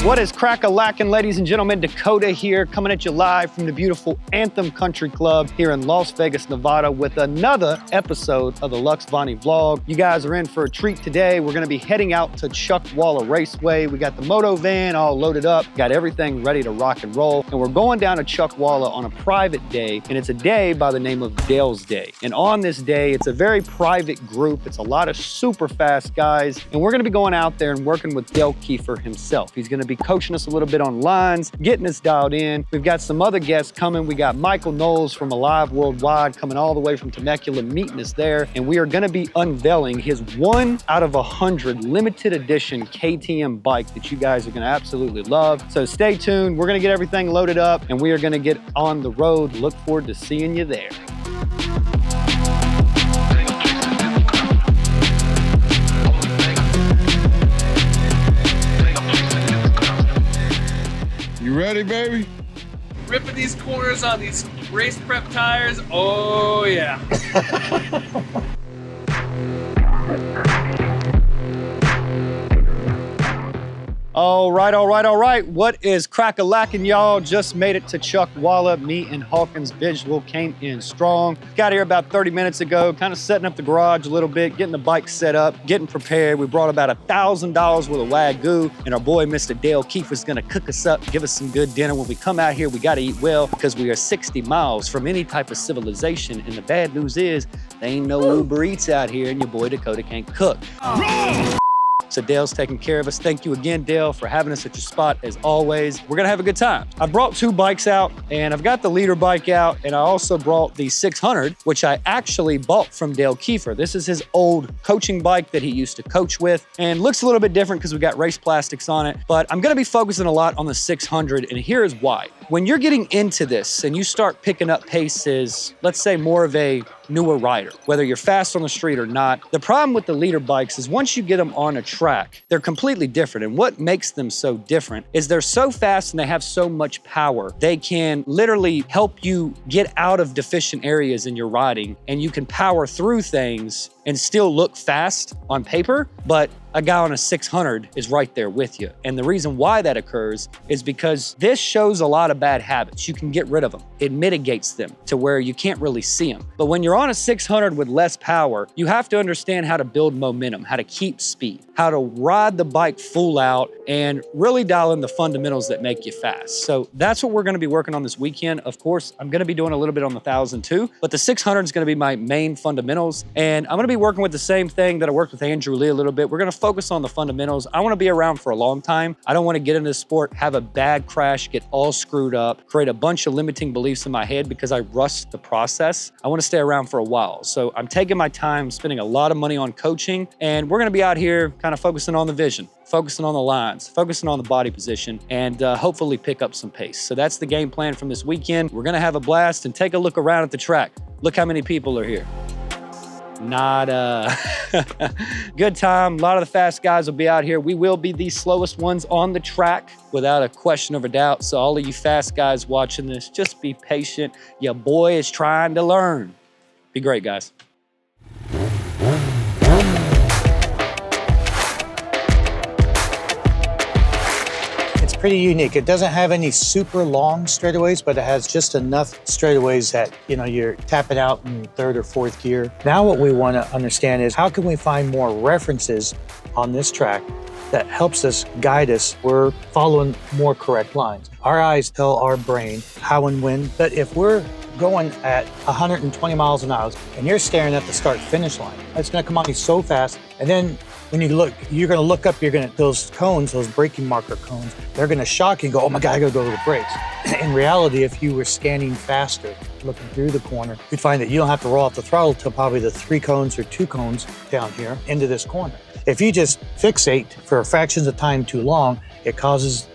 What is crack-a-lackin', ladies and gentlemen? Dakota here, coming at you live from the beautiful Anthem Country Club here in Las Vegas, Nevada with another episode of the Luxvoni vlog. You guys are in for a treat today. We're gonna be heading out to Chuckwalla Raceway. We got the moto van all loaded up, got everything ready to rock and roll, and we're going down to Chuckwalla on a private day, and it's a day by the name of Dale's Day. And on this day, it's a very private group. It's a lot of super fast guys, and we're gonna be going out there and working with Dale Kiefer himself. He's gonna be coaching us a little bit on lines, getting us dialed in. We've got some other guests coming. We got Michael Knowles from ALIV Worldwide coming all the way from Temecula, meeting us there. And we are gonna be unveiling his 1 out of 100 limited edition KTM bike that you guys are gonna absolutely love. So stay tuned. We're gonna get everything loaded up and we are gonna get on the road. Look forward to seeing you there. You ready, baby? Ripping these corners on these race prep tires. Oh, yeah. All right. What is crack-a-lackin', y'all? Just made it to Chuckwalla. Me and Hawkins Visual came in strong. Got here about 30 minutes ago, kind of setting up the garage a little bit, getting the bike set up, getting prepared. We brought about $1,000 worth of Wagyu, and our boy, Mr. Dale Kiefer, is gonna cook us up, give us some good dinner. When we come out here, we gotta eat well because we are 60 miles from any type of civilization, and the bad news is, there ain't no Uber Eats out here, and your boy Dakota can't cook. So Dale's taking care of us. Thank you again, Dale, for having us at your spot as always. We're gonna have a good time. I brought 2 bikes out, and I've got the leader bike out, and I also brought the 600, which I actually bought from Dale Kiefer. This is his old coaching bike that he used to coach with, and looks a little bit different because we got race plastics on it, but I'm gonna be focusing a lot on the 600, and here is why. When you're getting into this and you start picking up paces, let's say more of a newer rider, whether you're fast on the street or not, the problem with the leader bikes is once you get them on a track, they're completely different. And what makes them so different is they're so fast and they have so much power. They can literally help you get out of deficient areas in your riding, and you can power through things and still look fast on paper, but a guy on a 600 is right there with you. And the reason why that occurs is because this shows a lot of bad habits. You can get rid of them. It mitigates them to where you can't really see them. But when you're on a 600 with less power, you have to understand how to build momentum, how to keep speed, how to ride the bike full out, and really dial in the fundamentals that make you fast. So that's what we're gonna be working on this weekend. Of course, I'm gonna be doing a little bit on the 1000 too, but the 600 is gonna be my main fundamentals. And I'm gonna be working with the same thing that I worked with Andrew Lee a little bit. We're gonna focus on the fundamentals. I wanna be around for a long time. I don't wanna get into the sport, have a bad crash, get all screwed up, create a bunch of limiting beliefs in my head because I rushed the process. I wanna stay around for a while. So I'm taking my time, spending a lot of money on coaching, and we're gonna be out here kind of focusing on the vision, focusing on the lines, focusing on the body position, and hopefully pick up some pace. So that's the game plan from this weekend. We're gonna have a blast and take a look around at the track. Look how many people are here. Nada. Good time. A lot of the fast guys will be out here. We will be the slowest ones on the track without a question of a doubt. So all of you fast guys watching this, just be patient. Your boy is trying to learn. Be great, guys. Pretty unique. It doesn't have any super long straightaways, but it has just enough straightaways that, you know, you're tapping out in 3rd or 4th gear. Now what we want to understand is how can we find more references on this track that helps us guide us. We're following more correct lines. Our eyes tell our brain how and when, but if we're going at 120 miles an hour and you're staring at the start-finish line, it's going to come on you so fast, and then when you look, you're gonna look up, those cones, those braking marker cones, they're gonna shock you and go, oh my God, I gotta go to the brakes. In reality, if you were scanning faster, looking through the corner, you'd find that you don't have to roll off the throttle till probably the 3 cones or 2 cones down here into this corner. If you just fixate for fractions of time too long, it causes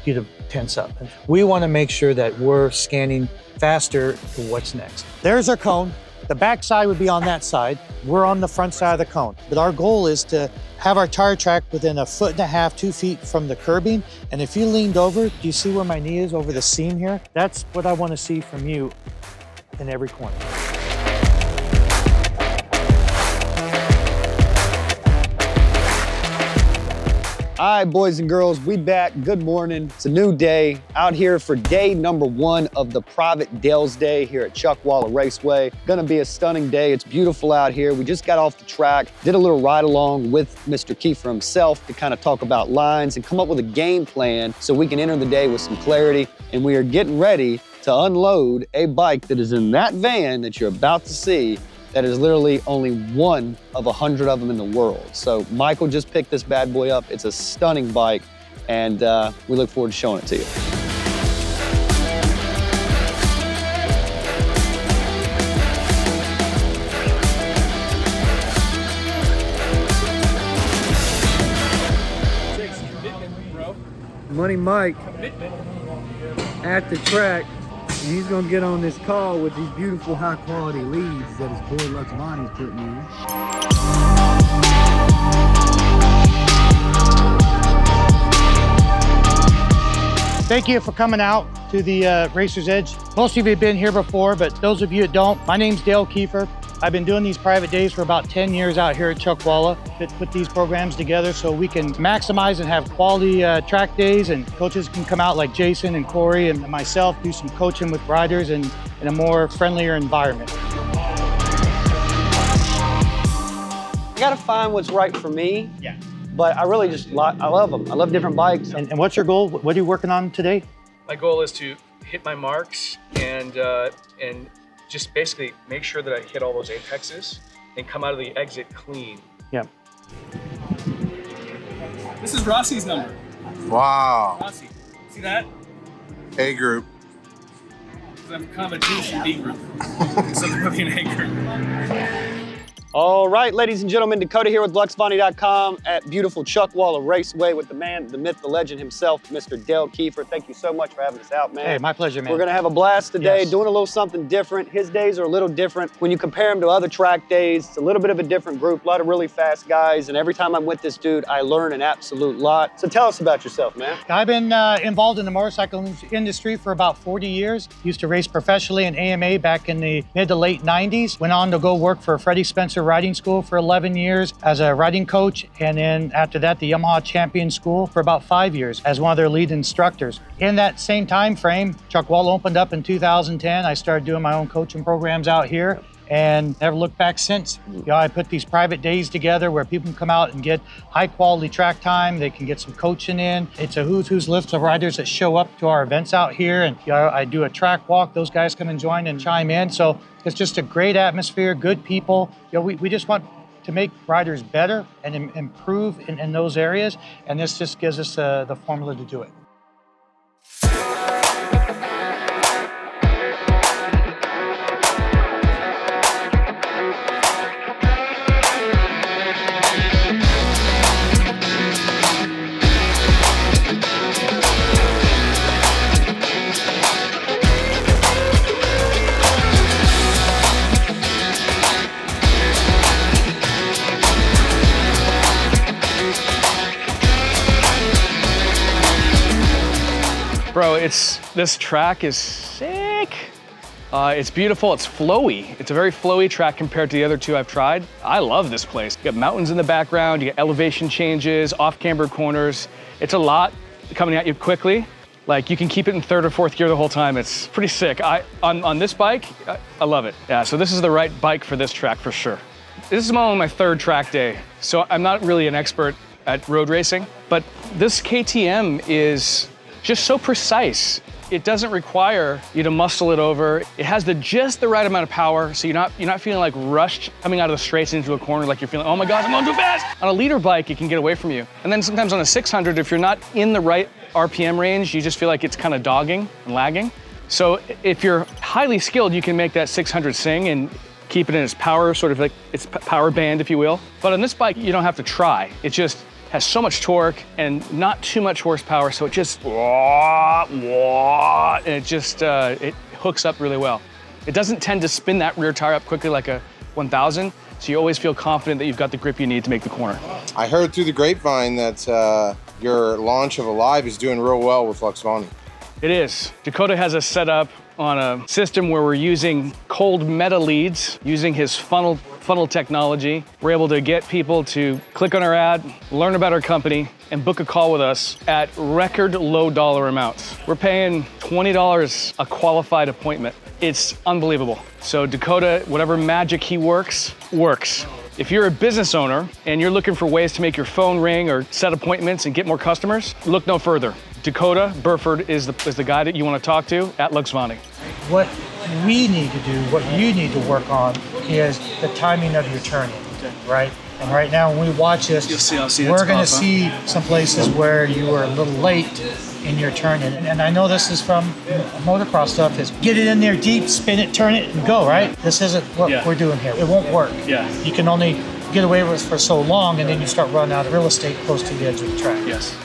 you to tense up. We wanna make sure that we're scanning faster to what's next. There's our cone. The back side would be on that side. We're on the front side of the cone. But our goal is to have our tire track within 1.5 to 2 feet from the curbing. And if you leaned over, do you see where my knee is over the seam here? That's what I want to see from you in every corner. All right, boys and girls, we back. Good morning. It's a new day out here for day number 1 of the Private Dales Day here at Chuckwalla Raceway. Gonna be a stunning day. It's beautiful out here. We just got off the track, did a little ride along with Mr. Kiefer himself to kind of talk about lines and come up with a game plan so we can enter the day with some clarity. And we are getting ready to unload a bike that is in that van that you're about to see that is literally only one of 100 of them in the world. So Michael just picked this bad boy up. It's a stunning bike, and we look forward to showing it to you. Takes commitment, bro. Money Mike Commitment. at the track. And he's gonna get on this call with these beautiful high quality leads that his boy Luxvoni's putting in. Thank you for coming out to the Racer's Edge. Most of you have been here before, but those of you that don't, my name's Dale Kiefer. I've been doing these private days for about 10 years out here at Chuckwalla. Put these programs together so we can maximize and have quality track days, and coaches can come out like Jason and Corey and myself, do some coaching with riders in a more friendlier environment. I gotta find what's right for me. Yeah. But I really just, I love them. I love different bikes. And what's your goal? What are you working on today? My goal is to hit my marks and just basically make sure that I hit all those apexes and come out of the exit clean. Yeah. This is Rossi's number. Wow. Rossi, see that? A group. Because I'm kind of a douche in B group. So I'm really an A group. All right, ladies and gentlemen, Dakota here with Luxvoni.com at beautiful Chuckwalla Raceway with the man, the myth, the legend himself, Mr. Dale Kiefer. Thank you so much for having us out, man. Hey, my pleasure, man. We're gonna have a blast today, Yes. doing a little something different. His days are a little different. When you compare him to other track days, it's a little bit of a different group, a lot of really fast guys, and every time I'm with this dude, I learn an absolute lot. So tell us about yourself, man. I've been involved in the motorcycle industry for about 40 years. Used to race professionally in AMA back in the mid to late 90s. Went on to go work for Freddie Spencer Riding School for 11 years as a riding coach. And then after that, the Yamaha Champion School for about 5 years as one of their lead instructors. In that same time frame, Chuckwalla opened up in 2010. I started doing my own coaching programs out here and never looked back since. You know, I put these private days together where people can come out and get high quality track time. They can get some coaching in. It's a who's list of riders that show up to our events out here. And you know, I do a track walk. Those guys come and join and chime in. So it's just a great atmosphere, good people. You know, we just want to make riders better and improve in those areas. And this just gives us the formula to do it. Bro, this track is sick. It's beautiful, it's flowy. It's a very flowy track compared to the other two I've tried. I love this place. You got mountains in the background, you got elevation changes, off-cambered corners. It's a lot coming at you quickly. Like you can keep it in third or fourth gear the whole time. It's pretty sick. On this bike, I love it. Yeah, so this is the right bike for this track for sure. This is only my 3rd track day, so I'm not really an expert at road racing, but this KTM is just so precise. It doesn't require you to muscle it over. It has just the right amount of power, so you're not feeling like rushed coming out of the straights into a corner, like you're feeling, oh my gosh, I'm going too fast. On a leader bike, it can get away from you. And then sometimes on a 600, if you're not in the right RPM range, you just feel like it's kind of dogging and lagging. So if you're highly skilled, you can make that 600 sing and keep it in its power, sort of like its power band, if you will. But on this bike, you don't have to try. It just has so much torque and not too much horsepower, so it just, and it hooks up really well. It doesn't tend to spin that rear tire up quickly like a 1000, so you always feel confident that you've got the grip you need to make the corner. I heard through the grapevine that your launch of ALIV is doing real well with Luxvoni. It is. Dakota has us set up on a system where we're using cold meta leads, using his funnel technology. We're able to get people to click on our ad, learn about our company, and book a call with us at record low dollar amounts. We're paying $20 a qualified appointment. It's unbelievable. So Dakota, whatever magic he works. If you're a business owner and you're looking for ways to make your phone ring or set appointments and get more customers, look no further. Dakota Burford is the guy that you want to talk to at Luxvoni. What we need to do, what you need to work on, is the timing of your turning, right? And right now, when we watch this, we're going to see some places where you were a little late in your turning. And I know this is from motocross stuff, is get it in there deep, spin it, turn it, and go, right? This isn't what we're doing here. It won't work. Yeah. You can only get away with it for so long, and then you start running out of real estate close to the edge of the track. Yes.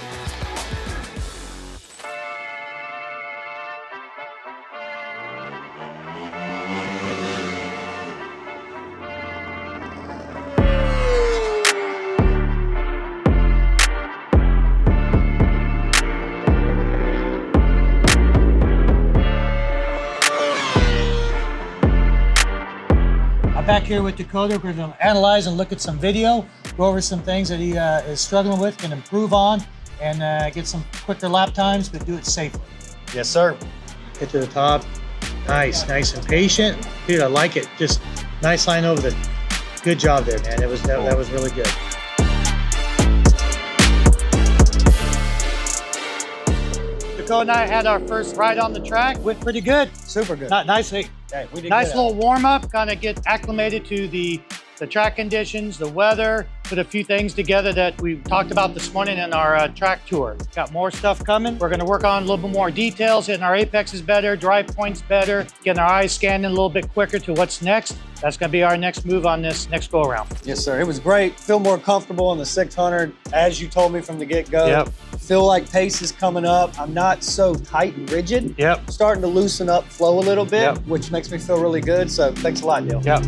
Back here with Dakota, we're going to analyze and look at some video, go over some things that he is struggling with, can improve on, and get some quicker lap times, but do it safely. Yes, sir. Get to the top. Nice and patient. Dude, I like it. Just nice line over the. Good job there, man. That was really good. Dakota and I had our first ride on the track. Went pretty good. Super good. Nicely. Okay, we did Nice good. little warm up, kind of get acclimated to the track conditions, the weather, put a few things together that we talked about this morning in our track tour. Got more stuff coming. We're gonna work on a little bit more details, hitting our apexes better, drive points better, getting our eyes scanning a little bit quicker to what's next. That's gonna be our next move on this next go around. Yes, sir. It was great. Feel more comfortable on the 600, as you told me from the get-go. Yep. Feel like pace is coming up. I'm not so tight and rigid. Yep. Starting to loosen up, flow a little bit, Yep. which makes me feel really good. So thanks a lot, Neil. Yep.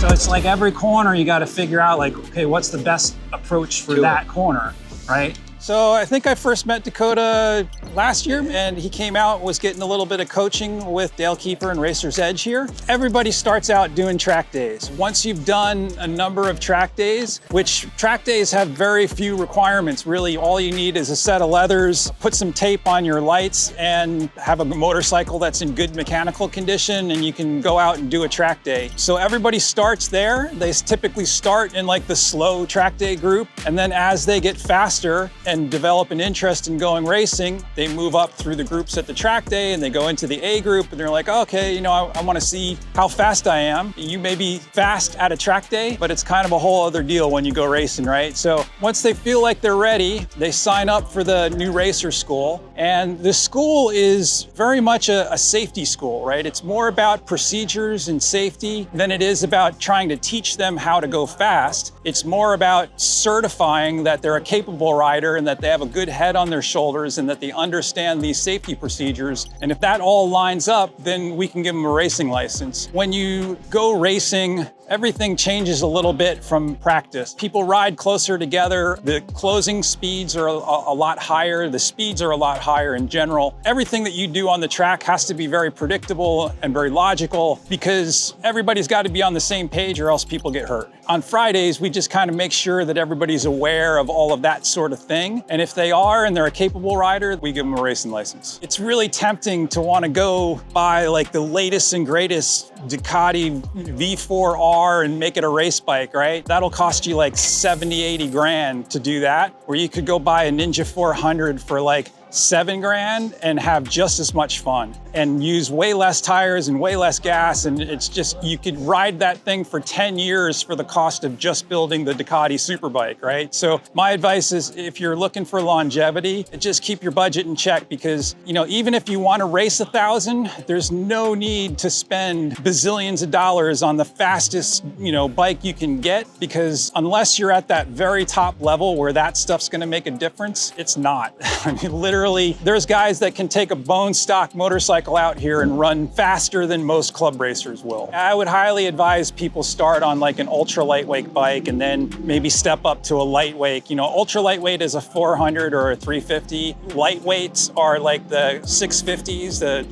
So it's like every corner you got to figure out like, okay, what's the best approach for that corner, right? So I think I first met Dakota last year, and he came out, was getting a little bit of coaching with Dale Kiefer and Racer's Edge here. Everybody starts out doing track days. Once you've done a number of track days, which track days have very few requirements, really all you need is a set of leathers, put some tape on your lights, and have a motorcycle that's in good mechanical condition, and you can go out and do a track day. So everybody starts there. They typically start in like the slow track day group, and then as they get faster and develop an interest in going racing, they move up through the groups at the track day and they go into the A group, and they're like, okay, you know, I want to see how fast I am. You may be fast at a track day, but it's kind of a whole other deal when you go racing, right? So once they feel like they're ready, they sign up for the new racer school. And the school is very much a safety school, right? It's more about procedures and safety than it is about trying to teach them how to go fast. It's more about certifying that they're a capable rider and that they have a good head on their shoulders and that they understand these safety procedures. And if that all lines up, then we can give them a racing license. When you go racing, everything changes a little bit from practice. People ride closer together. The closing speeds are a lot higher. The speeds are a lot higher in general. Everything that you do on the track has to be very predictable and very logical because everybody's got to be on the same page or else people get hurt. On Fridays, we just kind of make sure that everybody's aware of all of that sort of thing. And if they are and they're a capable rider, we give them a racing license. It's really tempting to want to go buy like the latest and greatest Ducati V4R and make it a race bike, right? That'll cost you like 70, 80 grand to do that. Or you could go buy a Ninja 400 for like $7 grand and have just as much fun and use way less tires and way less gas. And it's just, you could ride that thing for 10 years for the cost of just building the Ducati Superbike, right? So my advice is if you're looking for longevity, just keep your budget in check because, you know, even if you want to race 1,000, there's no need to spend bazillions of dollars on the fastest, you know, bike you can get because unless you're at that very top level where that stuff's going to make a difference, it's not. I mean, literally literally, there's guys that can take a bone stock motorcycle out here and run faster than most club racers will. I would highly advise people start on like an ultra lightweight bike and then maybe step up to a lightweight. You know, ultra lightweight is a 400 or a 350. Lightweights are like the 650s, the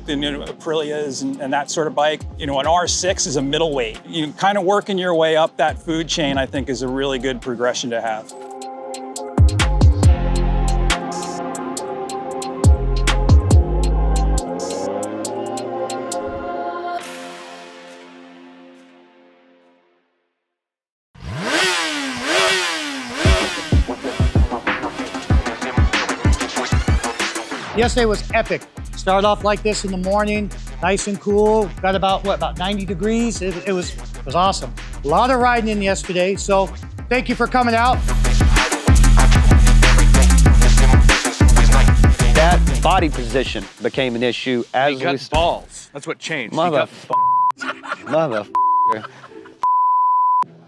Aprilias and that sort of bike. You know, an R6 is a middleweight. You know, kind of working your way up that food chain, I think, is a really good progression to have. Yesterday was epic. Started off like this in the morning, nice and cool. Got about 90 degrees. It was awesome. A lot of riding in yesterday, so thank you for coming out. That body position became an issue as He got balls. That's what changed. Motherfucker.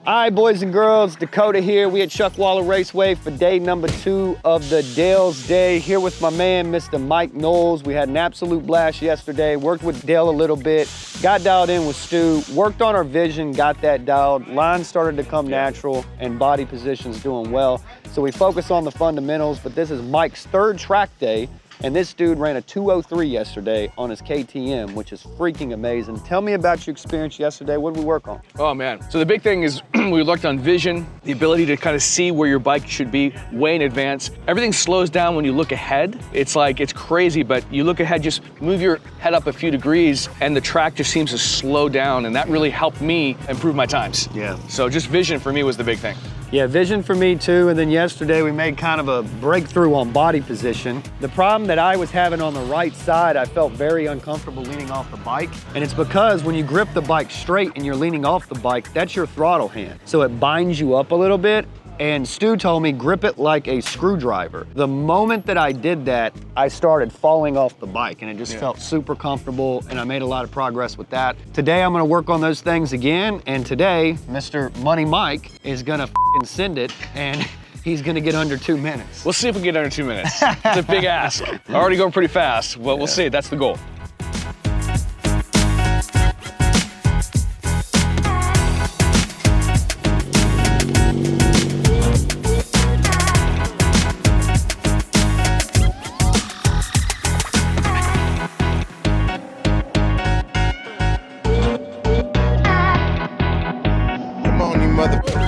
All right, boys and girls, Dakota here. We at Chuckwalla Raceway for day number 2 of the Dale's Day. Here with my man, Mr. Mike Knowles. We had an absolute blast yesterday. Worked with Dale a little bit. Got dialed in with Stu. Worked on our vision, got that dialed. Lines started to come natural and body position's doing well. So we focus on the fundamentals, but this is Mike's 3rd track day. And this dude ran a 2:03 yesterday on his KTM, which is freaking amazing. Tell me about your experience yesterday. What did we work on? Oh man. So the big thing is we worked on vision, the ability to kind of see where your bike should be way in advance. Everything slows down when you look ahead. It's like, it's crazy, but you look ahead, just move your head up a few degrees and the track just seems to slow down, and that really helped me improve my times. Yeah. So just vision for me was the big thing. Yeah, vision for me too, and then yesterday we made kind of a breakthrough on body position. The problem that I was having on the right side, I felt very uncomfortable leaning off the bike, and it's because when you grip the bike straight and you're leaning off the bike, that's your throttle hand. So it binds you up a little bit, and Stu told me grip it like a screwdriver. The moment that I did that, I started falling off the bike, and it just felt super comfortable, and I made a lot of progress with that. Today I'm gonna work on those things again, and today, Mr. Money Mike is gonna f***ing send it, and he's gonna get under 2 minutes. We'll see if we get under 2 minutes. It's a big ask. I already go pretty fast, but we'll see, that's the goal.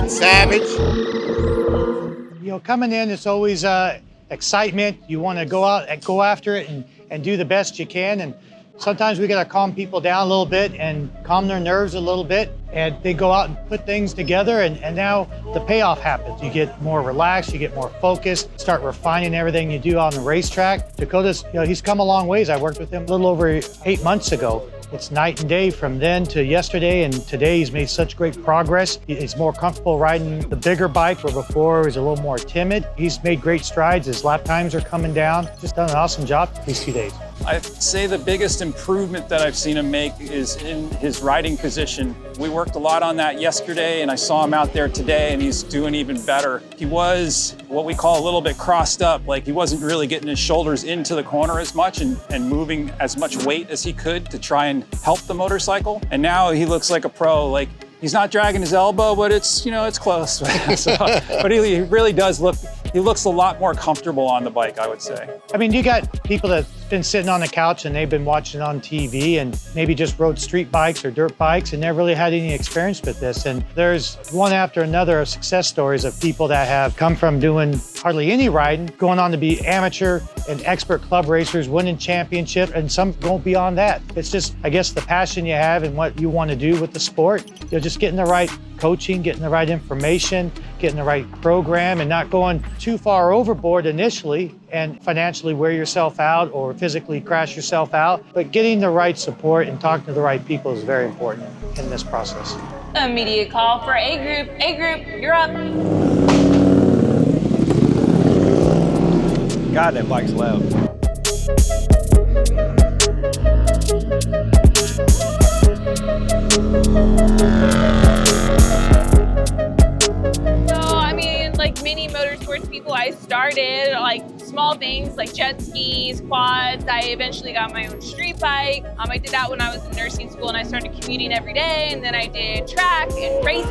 Savage. You know, coming in, it's always excitement. You want to go out and go after it and do the best you can. And sometimes we got to calm people down a little bit and calm their nerves a little bit. And they go out and put things together, and now the payoff happens. You get more relaxed, you get more focused, start refining everything you do on the racetrack. Dakota's, you know, he's come a long ways. I worked with him a little over 8 months ago. It's night and day from then to yesterday, and today he's made such great progress. He's more comfortable riding the bigger bike, where before he was a little more timid. He's made great strides. His lap times are coming down. Just done an awesome job these 2 days. I'd say the biggest improvement that I've seen him make is in his riding position. We worked a lot on that yesterday, and I saw him out there today, and he's doing even better. He was what we call a little bit crossed up, like he wasn't really getting his shoulders into the corner as much and moving as much weight as he could to try and help the motorcycle. And now he looks like a pro. Like, he's not dragging his elbow, but it's, you know, it's close. So, but he really does look, he looks a lot more comfortable on the bike, I would say. I mean, you got people that've been sitting on the couch and they've been watching on TV and maybe just rode street bikes or dirt bikes and never really had any experience with this. And there's one after another of success stories of people that have come from doing hardly any riding, going on to be amateur and expert club racers, winning championship, and some going beyond that. It's just, I guess, the passion you have and what you want to do with the sport. You're just getting the right coaching, getting the right information, getting the right program, and not going too far overboard initially and financially wear yourself out or physically crash yourself out. But getting the right support and talking to the right people is very important in this process. Immediate call for A group. A group, you're up. God, that bike's loud. So, I mean, like many motorsports people, I I started like small things like jet skis, quads. I eventually got my own street bike. I did that when I was in nursing school and I started commuting every day. And then I did track and racing.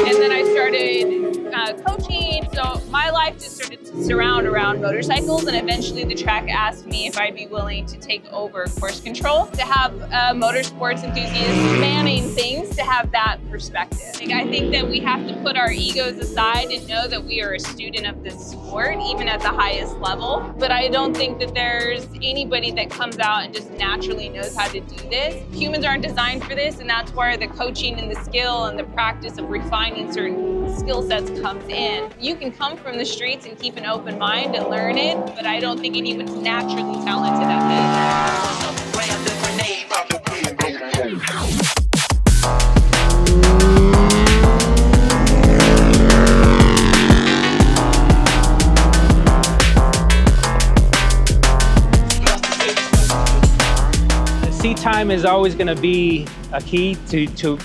And then I started coaching. So my life just started to surround around motorcycles. And eventually the track asked me if I'd be willing to take over course control, to have motorsports enthusiasts manning things, to have that perspective. I think that we have to put our egos aside and know that we are a student of this sport, even at the highest level. But I don't think that there's anybody that comes out and just naturally knows how to do this. Humans aren't designed for this, and that's where the coaching and the skill and the practice of refining certain skill sets comes in. You can come from the streets and keep an open mind and learn it, but I don't think anyone's naturally talented at this. Seat time is always going to be a key to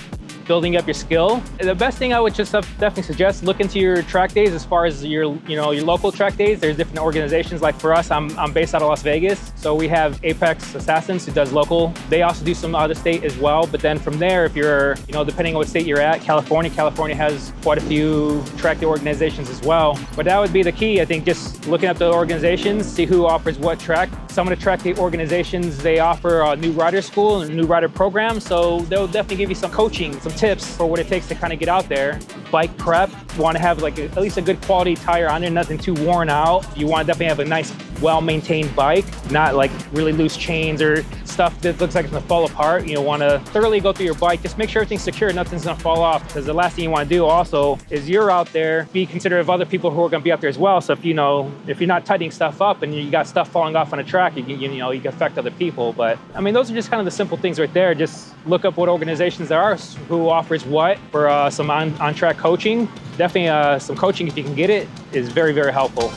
building up your skill. The best thing I would just definitely suggest, look into your track days as far as your local track days. There's different organizations. Like for us, I'm based out of Las Vegas. So we have Apex Assassins who does local. They also do some out of state as well. But then from there, if you're, depending on what state you're at, California has quite a few track day organizations as well. But that would be the key. I think just looking at the organizations, see who offers what track. Some of the track day organizations, they offer a new rider school and a new rider program. So they'll definitely give you some coaching, some tips for what it takes to kind of get out there. Bike prep, you want to have like at least a good quality tire on there, nothing too worn out. You want to definitely have a nice, well-maintained bike, not like really loose chains or stuff that looks like it's gonna fall apart. You want to thoroughly go through your bike, just make sure everything's secure, nothing's gonna fall off, because the last thing you want to do also is you're out there, be considerate of other people who are gonna be out there as well. So if you're not tightening stuff up and you got stuff falling off on a track, you can affect other people. But those are just kind of the simple things right there. Just look up what organizations there are, who offers what for some on-track coaching. Definitely some coaching, if you can get it, is very, very helpful.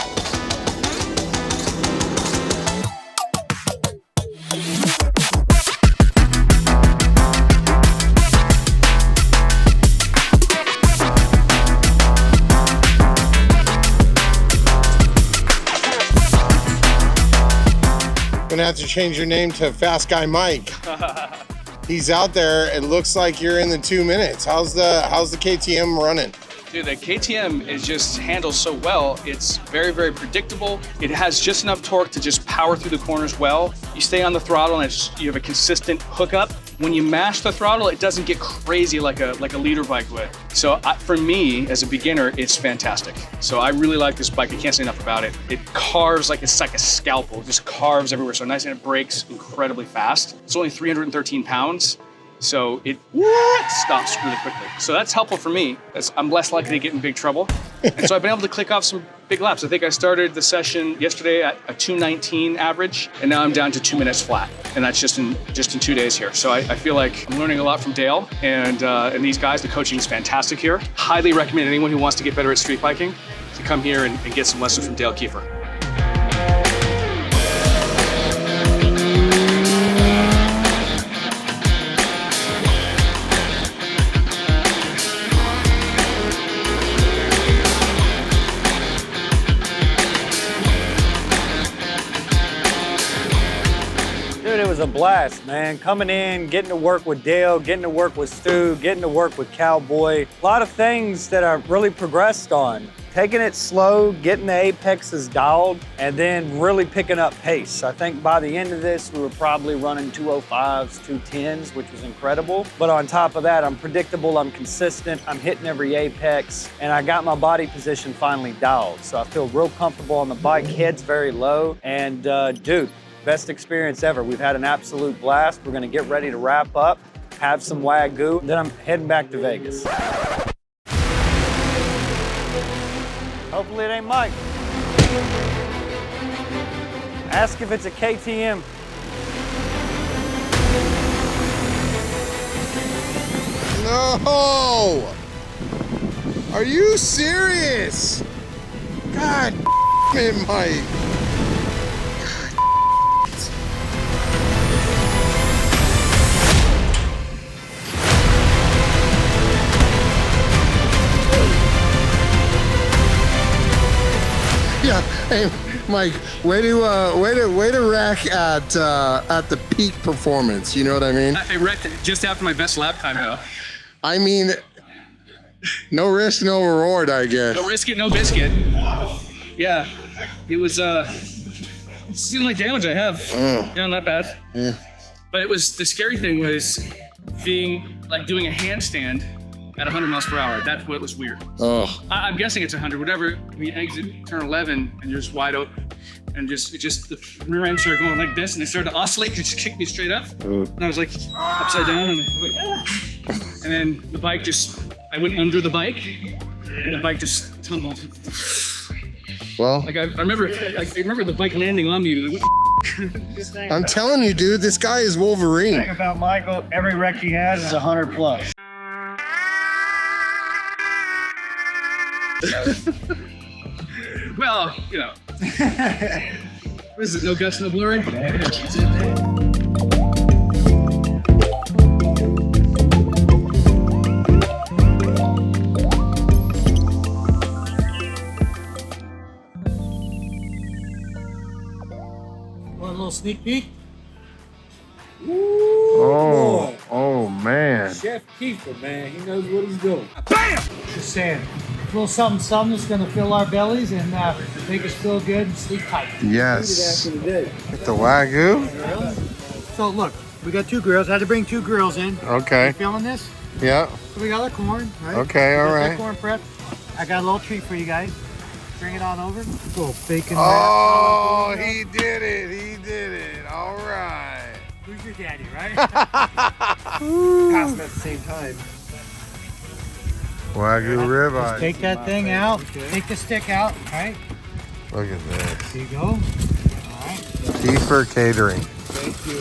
Gonna have to change your name to Fast Guy Mike. He's out there. It looks like you're in the 2 minutes. How's the KTM running? Dude, the KTM is just handles so well. It's very, very predictable. It has just enough torque to just power through the corners well. You stay on the throttle and you have a consistent hookup. When you mash the throttle, it doesn't get crazy like a leader bike would. So for me, as a beginner, it's fantastic. So I really like this bike. I can't say enough about it. It carves like it's like a scalpel. It just carves everywhere. So nice, and it brakes incredibly fast. It's only 313 pounds. So it stops really quickly. So that's helpful for me. I'm less likely to get in big trouble. And so I've been able to click off some big laps. I think I started the session yesterday at a 2:19 average, and now I'm down to 2 minutes flat. And that's just in 2 days here. So I feel like I'm learning a lot from Dale and these guys. The coaching is fantastic here. Highly recommend anyone who wants to get better at street biking to come here and get some lessons from Dale Kiefer. It was a blast, man. Coming in, getting to work with Dale, getting to work with Stu, getting to work with Cowboy. A lot of things that I've really progressed on. Taking it slow, getting the apexes dialed, and then really picking up pace. I think by the end of this, we were probably running 205s, 210s, which was incredible. But on top of that, I'm predictable, I'm consistent, I'm hitting every apex, and I got my body position finally dialed. So I feel real comfortable on the bike, head's very low, and dude, best experience ever. We've had an absolute blast. We're gonna get ready to wrap up, have some Wagyu, then I'm heading back to Vegas. Hopefully it ain't Mike. Ask if it's a KTM. No! Are you serious? God it, Mike. Hey, Mike, way to wreck at the peak performance. You know what I mean? I wrecked it just after my best lap time, though. I mean, no risk, no reward, I guess. No risk it, no biscuit. Yeah, it was, it's the only damage I have. Yeah, not bad. Yeah. But it was, the scary thing was being, like doing a handstand at 100 miles per hour. That's what was weird. Oh. I'm guessing it's 100, whatever. We exit turn 11 and you're just wide open. And the rear end started going like this and it started to oscillate and just kicked me straight up. And I was like upside down and then the bike I went under the bike and the bike just tumbled. Well, Like I remember the bike landing on me. I'm telling you, dude, this guy is Wolverine. Thing about Michael, every wreck he has is 100 plus. Well, you know. What is it, no gust, no glory? Want a little sneak peek? Oh man. Chef Kiefer, man, he knows what he's doing. Just saying. A little something that's going to fill our bellies and make us feel good and sleep tight. Yes. After the day. The Wagyu? So look, we got 2 grills. I had to bring 2 grills in. Okay. You feeling this? Yeah. So we got our corn, right? Okay, all Got right. that corn prep. I got a little treat for you guys. Bring it on over. A little bacon Oh, he did it. He did it. All right. Who's your daddy, right? Pass them at the same time. Wagyu ribeye. Take that thing out. Take the stick out, right? Look at this. There you go. All right. Kiefer Catering. Thank you,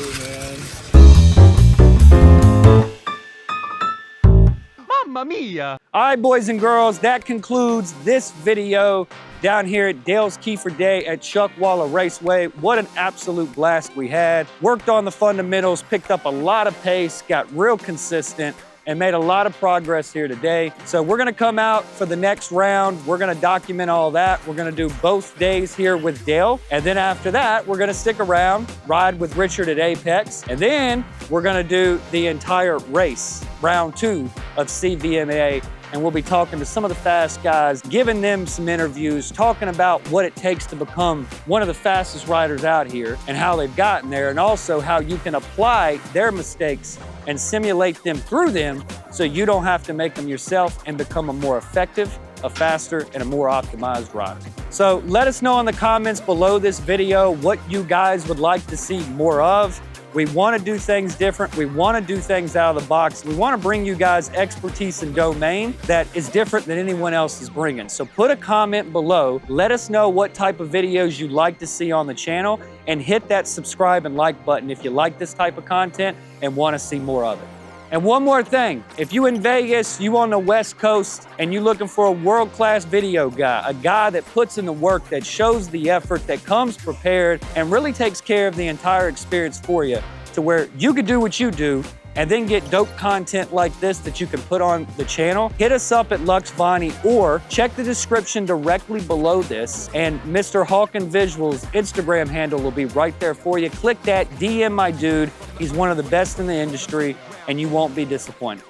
man. Mamma mia! All right, boys and girls, that concludes this video down here at Dale's Kiefer Day at Chuckwalla Raceway. What an absolute blast we had. Worked on the fundamentals, picked up a lot of pace, got real consistent, and made a lot of progress here today. So we're gonna come out for the next round. We're gonna document all that. We're gonna do both days here with Dale. And then after that, we're gonna stick around, ride with Richard at Apex. And then we're gonna do the entire race, round 2 of CVMA. And we'll be talking to some of the fast guys, giving them some interviews, talking about what it takes to become one of the fastest riders out here and how they've gotten there, and also how you can apply their mistakes and simulate them through them so you don't have to make them yourself and become a more effective, a faster, and a more optimized rider. So let us know in the comments below this video what you guys would like to see more of. We want to do things different. We want to do things out of the box. We want to bring you guys expertise and domain that is different than anyone else is bringing. So put a comment below. Let us know what type of videos you'd like to see on the channel, and hit that subscribe and like button if you like this type of content and want to see more of it. And one more thing, if you in Vegas, you on the West Coast, and you're looking for a world-class video guy, a guy that puts in the work, that shows the effort, that comes prepared, and really takes care of the entire experience for you, to where you could do what you do and then get dope content like this that you can put on the channel, hit us up at Luxvoni, or check the description directly below this, and Mr. Hawkin Visuals Instagram handle will be right there for you. Click that, DM my dude. He's one of the best in the industry, and you won't be disappointed.